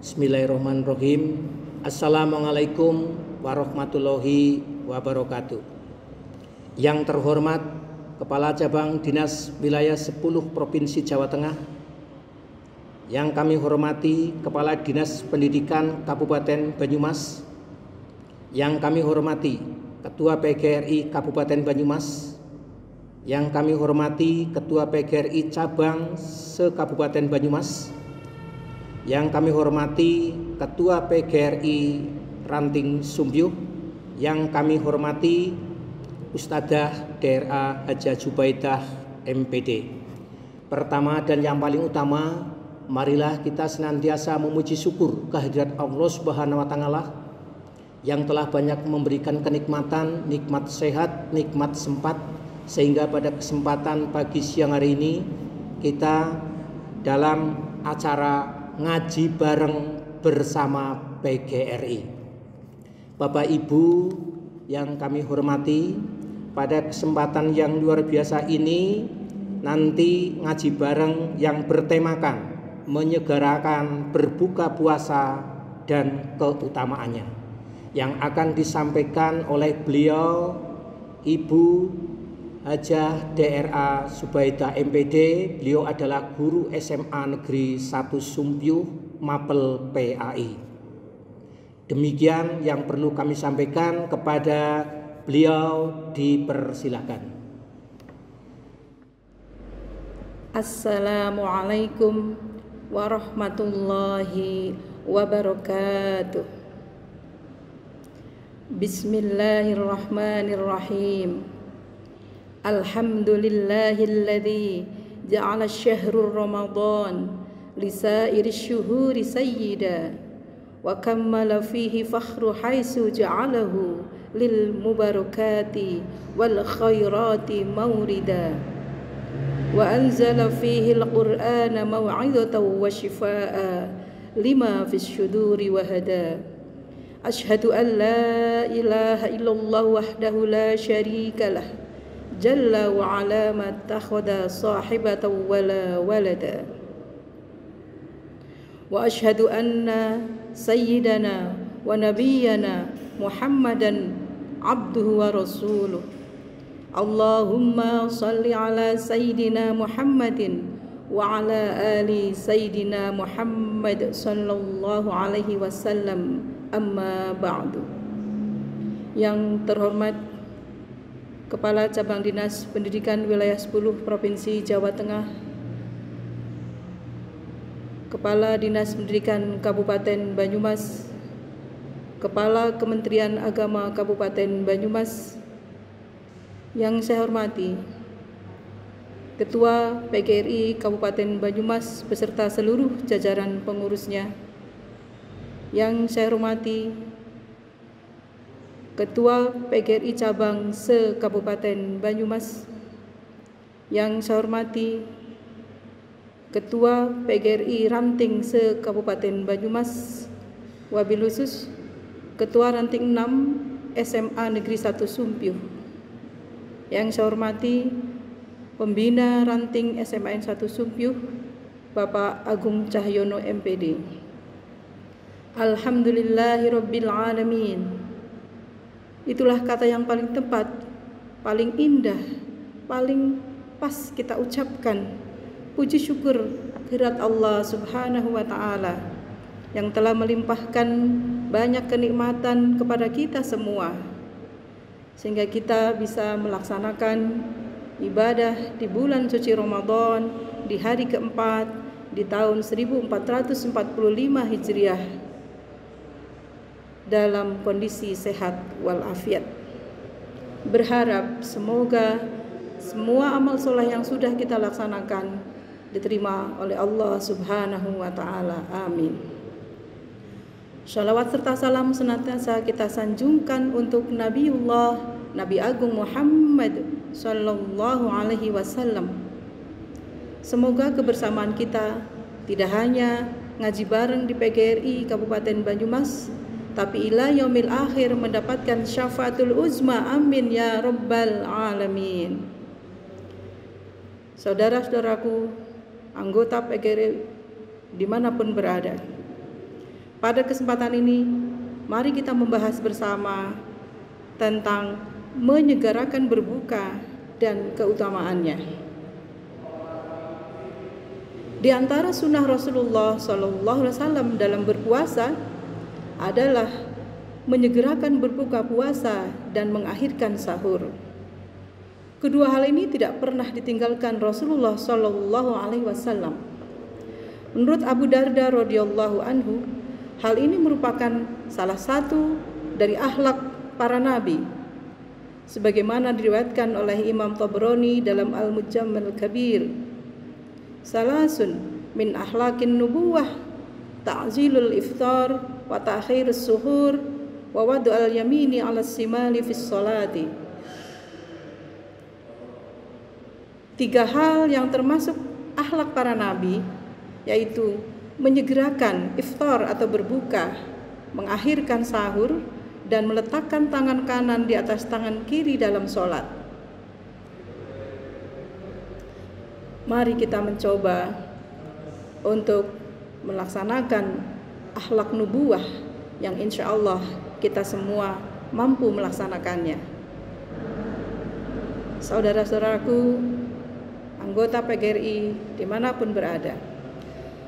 Bismillahirrahmanirrahim. Assalamualaikum warahmatullahi wabarakatuh. Yang terhormat Kepala Cabang Dinas Wilayah 10 Provinsi Jawa Tengah, yang kami hormati Kepala Dinas Pendidikan Kabupaten Banyumas, yang kami hormati Ketua PGRI Kabupaten Banyumas, yang kami hormati Ketua PGRI Cabang se-Kabupaten Banyumas, yang kami hormati Ketua PGRI Ranting Sumbyu, yang kami hormati Ustadzah DRA Hajah Jubaidah MPD. Pertama dan yang paling utama, marilah kita senantiasa memuji syukur kehadirat Allah Subhanahu wa Ta'ala yang telah banyak memberikan kenikmatan, nikmat sehat, nikmat sempat, sehingga pada kesempatan pagi siang hari ini kita dalam acara ngaji bareng bersama PGRI. Bapak Ibu yang kami hormati, pada kesempatan yang luar biasa ini nanti ngaji bareng yang bertemakan menyegerakan berbuka puasa dan keutamaannya, yang akan disampaikan oleh beliau Ibu Hajah DRA Jubaidah MPD. Beliau adalah guru SMA Negeri 1 Sumbyu, Mapel PAI. Demikian yang perlu kami sampaikan, kepada beliau dipersilakan. Assalamualaikum warahmatullahi wabarakatuh. Bismillahirrahmanirrahim. Alhamdulillahilladzi ja'ala syahrul Ramadan lisairi syuhuri sayyida wa kammala fihi fakhru haitsu ja'alahu lil mubarakati wal khairati maurida wa anzala fihi al-Qur'ana maw'izatan wa shifaa'a lima fis syuduri wa hada. Ashhadu an la ilaha illallah wahdahu la syarika lah jalla wa ala ma takhada sahibatan wala walada, wa ashhadu anna sayyidana wa nabiyyana Muhammadan abduhu wa rasuluh. Allahumma salli ala sayyidina Muhammadin wa ala ali sayyidina Muhammad sallallahu alaihi wasallam, amma ba'du. Yang terhormat Kepala Cabang Dinas Pendidikan Wilayah 10 Provinsi Jawa Tengah, Kepala Dinas Pendidikan Kabupaten Banyumas, Kepala Kementerian Agama Kabupaten Banyumas, yang saya hormati Ketua PGRI Kabupaten Banyumas beserta seluruh jajaran pengurusnya, yang saya hormati Ketua PGRI Cabang se-Kabupaten Banyumas, yang saya hormati Ketua PGRI Ranting se-Kabupaten Banyumas, wabil khusus Ketua Ranting 6 SMA Negeri 1 Sumbyu, yang saya hormati Pembina Ranting SMA 1 Sumbyu Bapak Agung Cahyono MPD. Alhamdulillahirabbil alamin. Itulah kata yang paling tepat, paling indah, paling pas kita ucapkan puji syukur kehadirat Allah Subhanahu wa Ta'ala yang telah melimpahkan banyak kenikmatan kepada kita semua, sehingga kita bisa melaksanakan ibadah di bulan suci Ramadan di hari keempat di tahun 1445 Hijriah dalam kondisi sehat walafiat. Berharap semoga semua amal soleh yang sudah kita laksanakan diterima oleh Allah Subhanahu wa Ta'ala. Amin. Shalawat serta salam senantiasa kita sanjungkan untuk Nabiullah Nabi Agung Muhammad Sallallahu Alaihi Wasallam. Semoga kebersamaan kita tidak hanya ngaji bareng di PGRI Kabupaten Banyumas, tapi ila yaumil akhir mendapatkan syafaatul uzma. Amin ya rabbal alamin. Saudara-saudaraku, anggota PGRI dimanapun berada, Pada kesempatan ini, mari kita membahas bersama tentang menyegerakan berbuka dan keutamaannya. Di antara sunnah Rasulullah SAW dalam berpuasa adalah menyegerakan berbuka puasa dan mengakhirkan sahur. Kedua hal ini tidak pernah ditinggalkan Rasulullah SAW. Menurut Abu Darda radhiyallahu anhu, hal ini merupakan salah satu dari akhlak para nabi, sebagaimana diriwayatkan oleh Imam Tabrani dalam Al-Mujam Al-Kabir. Salasun min akhlaqin nubuwah, ta'zilul iftar wa ta'khirus suhur wa wad'al yamini 'ala simali fis sholati. 3 hal yang termasuk akhlak para nabi, yaitu menyegerakan iftar atau berbuka, mengakhirkan sahur, dan meletakkan tangan kanan di atas tangan kiri dalam sholat. Mari kita mencoba untuk melaksanakan akhlak nubuwah yang insya Allah kita semua mampu melaksanakannya. Saudara-saudaraku, anggota PGRI dimanapun berada,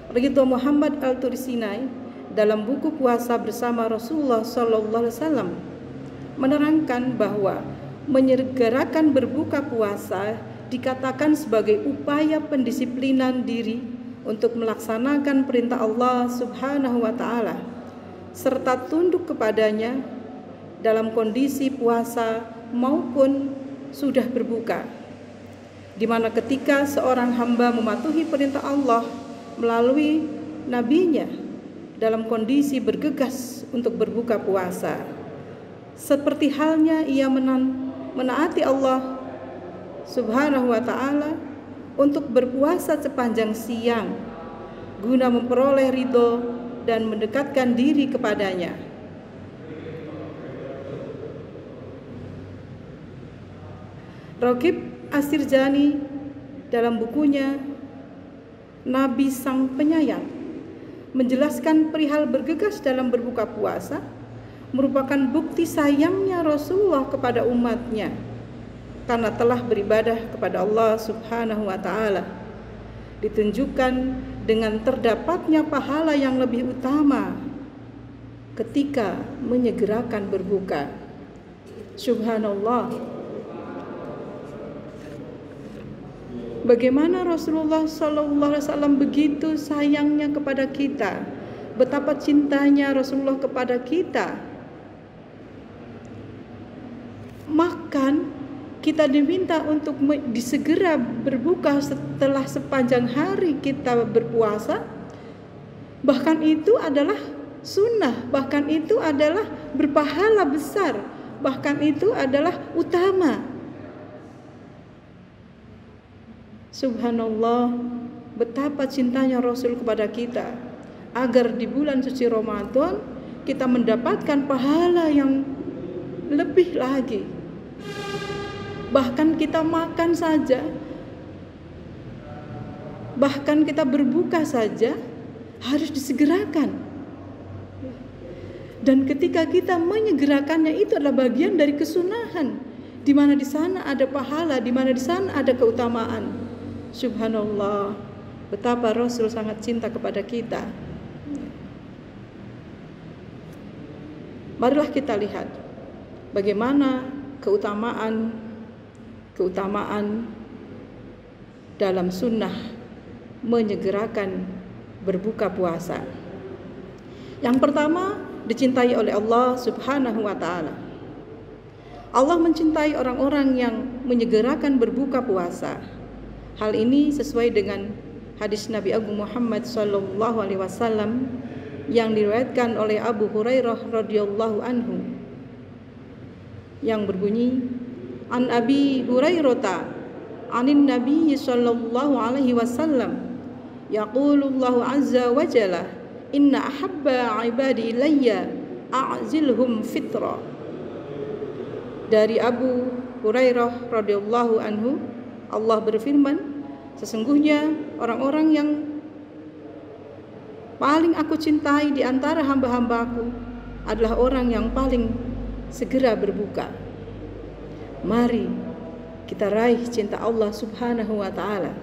Ridho Muhammad Al-Tursinai dalam buku Puasa Bersama Rasulullah SAW menerangkan bahwa menyegerakan berbuka puasa dikatakan sebagai upaya pendisiplinan diri untuk melaksanakan perintah Allah Subhanahu wa Ta'ala serta tunduk kepadanya dalam kondisi puasa maupun sudah berbuka, di mana ketika seorang hamba mematuhi perintah Allah melalui nabinya dalam kondisi bergegas untuk berbuka puasa, seperti halnya ia menaati Allah Subhanahu wa Ta'ala untuk berpuasa sepanjang siang guna memperoleh ridho dan mendekatkan diri kepadanya. Ragib Asirjani dalam bukunya Nabi Sang Penyayang menjelaskan perihal bergegas dalam berbuka puasa merupakan bukti sayangnya Rasulullah kepada umatnya karena telah beribadah kepada Allah Subhanahu wa Ta'ala, ditunjukkan dengan terdapatnya pahala yang lebih utama ketika menyegerakan berbuka. Subhanallah. Bagaimana Rasulullah SAW begitu sayangnya kepada kita, betapa cintanya Rasulullah kepada kita. Makan, kita diminta untuk disegera berbuka setelah sepanjang hari kita berpuasa. Bahkan itu adalah sunnah, bahkan itu adalah berpahala besar, bahkan itu adalah utama. Subhanallah, betapa cintanya Rasul kepada kita, agar di bulan suci Ramadan kita mendapatkan pahala yang lebih lagi. Bahkan kita makan saja, bahkan kita berbuka saja harus disegerakan. Dan ketika kita menyegerakannya, itu adalah bagian dari kesunahan, di mana di sana ada pahala, di mana di sana ada keutamaan. Subhanallah, betapa Rasul sangat cinta kepada kita. Marilah kita lihat bagaimana keutamaan dalam sunnah menyegerakan berbuka puasa. Yang pertama, dicintai oleh Allah Subhanahu wa Ta'ala. Allah mencintai orang-orang yang menyegerakan berbuka puasa. Hal ini sesuai dengan hadis Nabi Agung Muhammad SAW yang diriwayatkan oleh Abu Hurairah radhiyallahu anhu, yang berbunyi, An Abi Hurairah anin Nabi sallallahu alaihi wasallam yaqulullahu azza wa jalla inna ahabba ibadi ilayya a'zilhum fitra. Dari Abu Hurairah radhiyallahu anhu, Allah berfirman, sesungguhnya orang-orang yang paling aku cintai di antara hamba-hambaku adalah orang yang paling segera berbuka. Mari kita raih cinta Allah Subhanahu wa taala.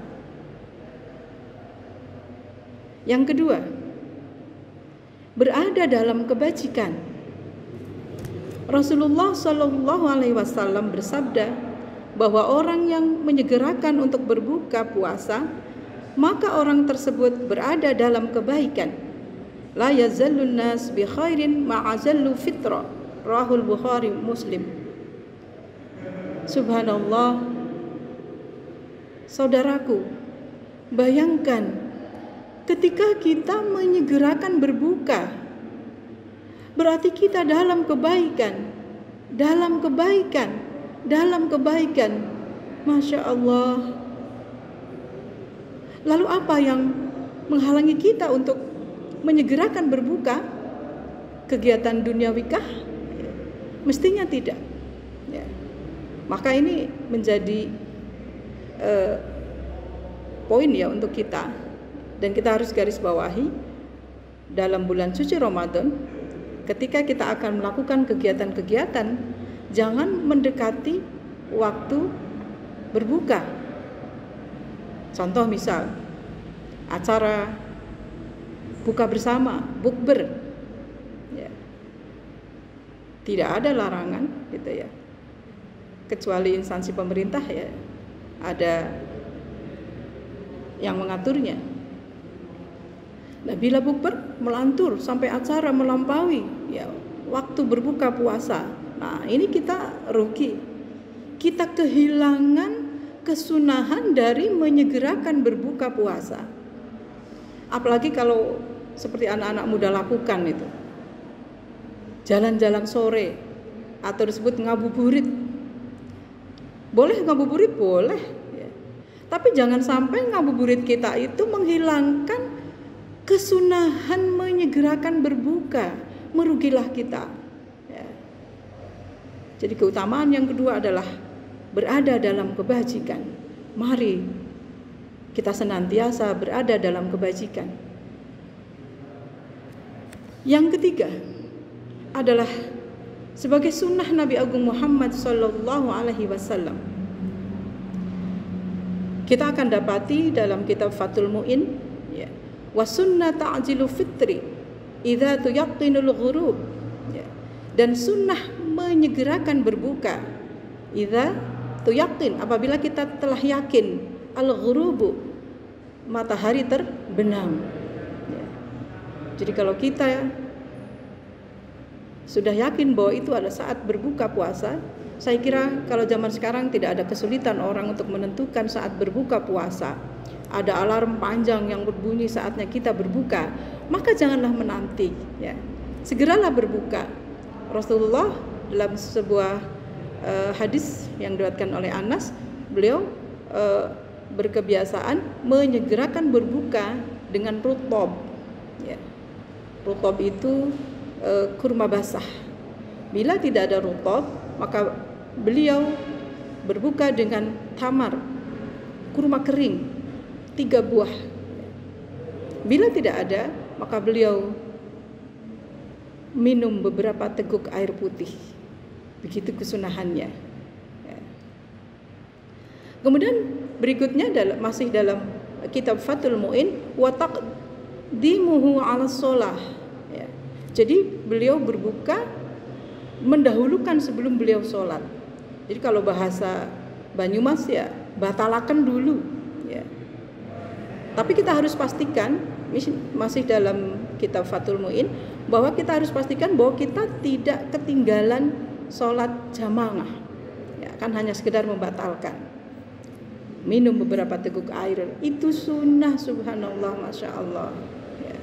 Yang kedua, berada dalam kebajikan. Rasulullah Shallallahu alaihi wasallam bersabda bahwa orang yang menyegerakan untuk berbuka puasa, maka orang tersebut berada dalam kebaikan. La yazallun nas bi khairin ma'azallu fitra. Rahul Bukhari Muslim. Subhanallah. Saudaraku, bayangkan ketika kita menyegerakan berbuka, berarti kita dalam kebaikan, dalam kebaikan, dalam kebaikan. Masya Allah. Lalu apa yang menghalangi kita untuk menyegerakan berbuka? Kegiatan duniawikah? Mestinya tidak. Ya. Maka ini menjadi poin ya untuk kita, dan kita harus garis bawahi dalam bulan suci Ramadan. Ketika kita akan melakukan kegiatan-kegiatan, jangan mendekati waktu berbuka. Contoh misal acara buka bersama, bukber, ya. Tidak ada larangan gitu ya, kecuali instansi pemerintah ya ada yang mengaturnya. Nah, bila bukber melantur sampai acara melampaui ya waktu berbuka puasa, nah ini kita rugi, kita kehilangan kesunahan dari menyegerakan berbuka puasa. Apalagi kalau seperti anak-anak muda lakukan itu, jalan-jalan sore atau disebut ngabuburit. Boleh ngabuburit, boleh ya. Tapi jangan sampai ngabuburit kita itu menghilangkan kesunahan menyegerakan berbuka, merugilah kita ya. Jadi keutamaan yang kedua adalah berada dalam kebajikan. Mari kita senantiasa berada dalam kebajikan. Yang ketiga adalah sebagai sunnah Nabi Agung Muhammad Sallallahu Alaihi Wasallam. Kita akan dapati dalam kitab Fathul Mu'in ya, wa sunnah ta'jilu fitri idza tuyaqqinul ghurub ya. Dan sunnah menyegerakan berbuka idza tuyaqqin, apabila kita telah yakin al-ghurubu, matahari terbenam ya. Jadi kalau kita sudah yakin bahwa itu adalah saat berbuka puasa, saya kira kalau zaman sekarang tidak ada kesulitan orang untuk menentukan saat berbuka puasa. Ada alarm panjang yang berbunyi saatnya kita berbuka, maka janganlah menanti ya. Segeralah berbuka. Rasulullah dalam sebuah hadis yang diriwayatkan oleh Anas, beliau berkebiasaan menyegerakan berbuka dengan rutob ya. Rutob itu kurma basah. Bila tidak ada rutob, maka beliau berbuka dengan tamar, kurma kering 3 buah. Bila tidak ada, maka beliau minum beberapa teguk air putih. Begitu kesunahannya ya. Kemudian berikutnya masih dalam kitab Fathul Mu'in, wa taqdimuhu 'ala shalah ya. Jadi beliau berbuka mendahulukan sebelum beliau sholat. Jadi kalau bahasa Banyumas ya batalakan dulu ya. Tapi kita harus pastikan, masih dalam kitab Fathul Mu'in, bahwa kita harus pastikan bahwa kita tidak ketinggalan sholat jamaah ya, kan hanya sekedar membatalkan. Minum beberapa teguk air itu sunnah, subhanallah, masya Allah ya.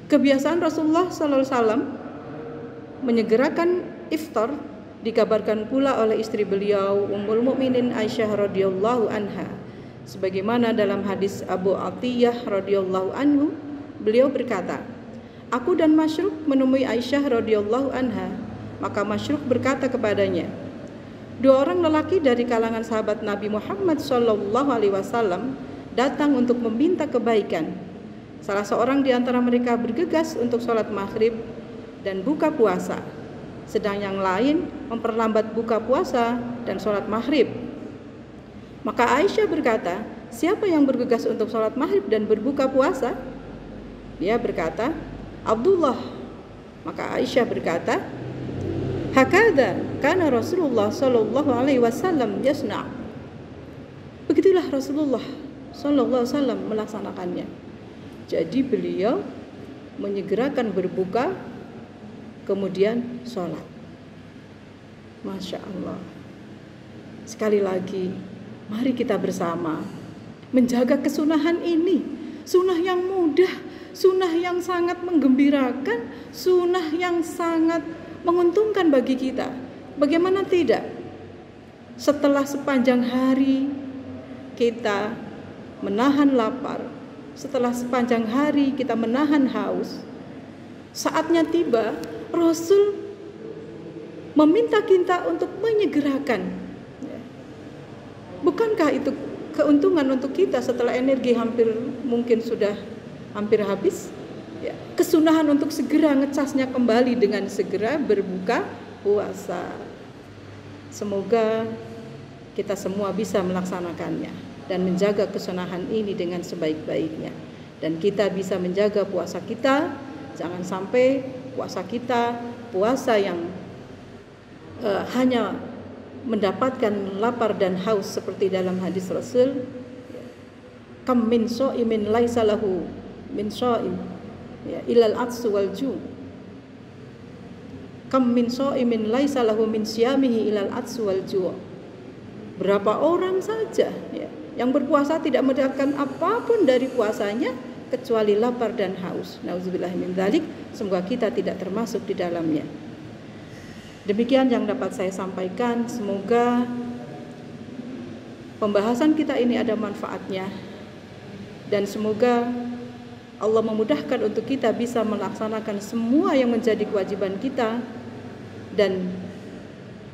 Kebiasaan Rasulullah SAW menyegerakan iftar dikabarkan pula oleh istri beliau Ummul Mukminin Aisyah radhiyallahu anha, sebagaimana dalam hadis Abu Atiyah radhiyallahu anhu, beliau berkata, aku dan Masyruk menemui Aisyah radhiyallahu anha, maka Masyruk berkata kepadanya, 2 orang lelaki dari kalangan sahabat Nabi Muhammad sallallahu alaihi wasallam datang untuk meminta kebaikan. Salah seorang di antara mereka bergegas untuk sholat maghrib dan buka puasa, sedang yang lain memperlambat buka puasa dan sholat maghrib. Maka Aisyah berkata, siapa yang bergegas untuk sholat maghrib dan berbuka puasa? Dia berkata, Abdullah. Maka Aisyah berkata, hakadha kana Rasulullah sallallahu alaihi wasallam yasna'. Begitulah Rasulullah sallallahu alaihi wasallam melaksanakannya. Jadi beliau menyegerakan berbuka, kemudian sholat. Masya Allah. Sekali lagi, mari kita bersama menjaga kesunahan ini. Sunnah yang mudah, sunnah yang sangat menggembirakan, sunnah yang sangat menguntungkan bagi kita. Bagaimana tidak? Setelah sepanjang hari kita menahan lapar, setelah sepanjang hari kita menahan haus, saatnya tiba Rasul meminta kita untuk menyegerakan. Bukankah itu keuntungan untuk kita setelah energi mungkin sudah hampir habis? Ya, kesunahan untuk segera ngecasnya kembali dengan segera berbuka puasa. Semoga kita semua bisa melaksanakannya dan menjaga kesunahan ini dengan sebaik-baiknya. Dan kita bisa menjaga puasa kita, jangan sampai puasa kita puasa yang hanya mendapatkan lapar dan haus seperti dalam hadis Rasul, kam min sha'imin laisa lahu min sha'im ya ilal atsu wal ju'. Kam min sha'imin laisa lahu min siyamihi ilal atsu wal ju'. Berapa orang saja ya yang berpuasa tidak mendapatkan apapun dari puasanya kecuali lapar dan haus. Nauzubillah min dzalik. Semoga kita tidak termasuk di dalamnya. Demikian yang dapat saya sampaikan. Semoga pembahasan kita ini ada manfaatnya, dan semoga Allah memudahkan untuk kita bisa melaksanakan semua yang menjadi kewajiban kita dan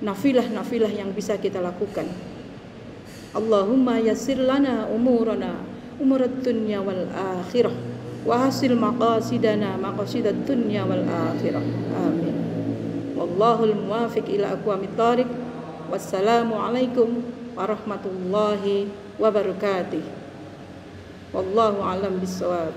nafilah-nafilah yang bisa kita lakukan. Allahumma yassir lana umurana umurad dunya wal akhirah wa hasil maqasidana maqasidad dunya wal akhirah. Amin. Wallahul muwafiq ila aqwamit thariq. Wassalamu alaikum warahmatullahi wabarakatuh. Wallahu a'lam bissawab.